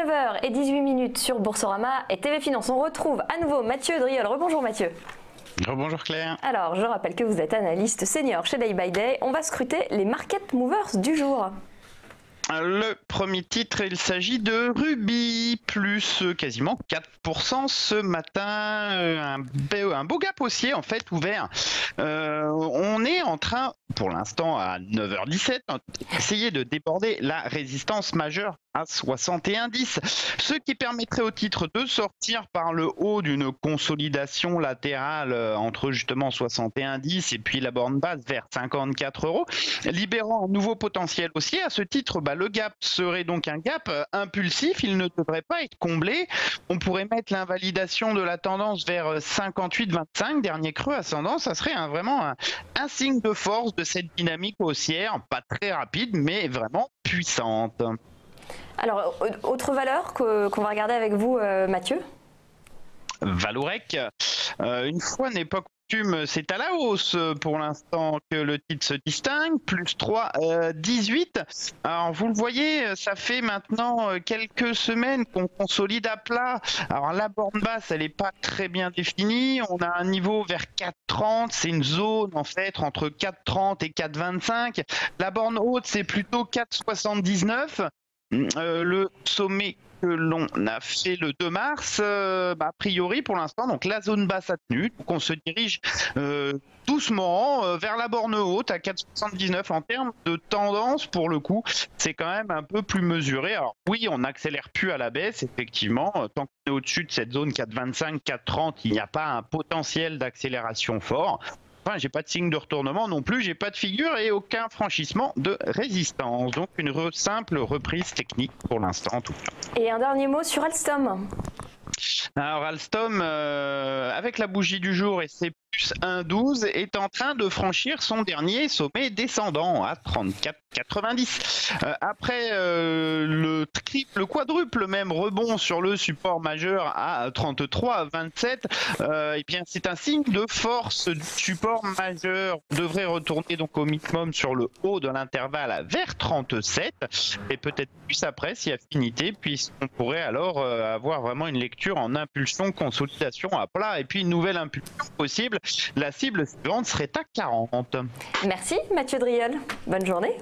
9h18 sur Boursorama et TV Finance. On retrouve à nouveau Mathieu Driol. Rebonjour Mathieu. Bonjour Claire. Alors, je rappelle que vous êtes analyste senior chez Day by Day. On va scruter les market movers du jour. Le premier titre, il s'agit de Ruby, plus quasiment 4% ce matin, un beau gap haussier en fait ouvert. On est en train, pour l'instant à 9h17, d'essayer de déborder la résistance majeure à 61,10, ce qui permettrait au titre de sortir par le haut d'une consolidation latérale entre justement 61,10 et puis la borne basse vers 54 €, libérant un nouveau potentiel haussier. À ce titre, le gap serait donc un gap impulsif, il ne devrait pas être comblé. On pourrait mettre l'invalidation de la tendance vers 58,25, dernier creux ascendant, ça serait vraiment un signe de force de cette dynamique haussière, pas très rapide mais vraiment puissante. Alors, autre valeur qu'on va regarder avec vous, Mathieu. Valorec, une fois n'est pas coutume, c'est à la hausse pour l'instant que le titre se distingue, plus 3,18. Alors vous le voyez, ça fait maintenant quelques semaines qu'on consolide à plat. Alors la borne basse, elle n'est pas très bien définie. On a un niveau vers 4,30, c'est une zone en fait entre 4,30 et 4,25. La borne haute, c'est plutôt 4,79. Le sommet que l'on a fait le 2 mars, a priori pour l'instant, donc la zone basse a tenu, donc on se dirige doucement vers la borne haute à 4,79. En termes de tendance, pour le coup, c'est quand même un peu plus mesuré. Alors oui, on n'accélère plus à la baisse, effectivement, tant qu'on est au-dessus de cette zone 4,25, 4,30, il n'y a pas un potentiel d'accélération fort. Enfin, j'ai pas de signe de retournement non plus, j'ai pas de figure et aucun franchissement de résistance. Donc une simple reprise technique pour l'instant en tout cas. Et un dernier mot sur Alstom. Alors Alstom, avec la bougie du jour et ses plus 1,12, est en train de franchir son dernier sommet descendant à 34,90. Après le quadruple même rebond sur le support majeur à 33,27, et bien c'est un signe de force du support majeur. On devrait retourner donc au minimum sur le haut de l'intervalle vers 37 et peut-être plus après si affinité, puisqu'on pourrait alors avoir vraiment une lecture en impulsion, consolidation à plat et puis une nouvelle impulsion possible. La cible suivante serait à 40. Merci Mathieu Driol. Bonne journée.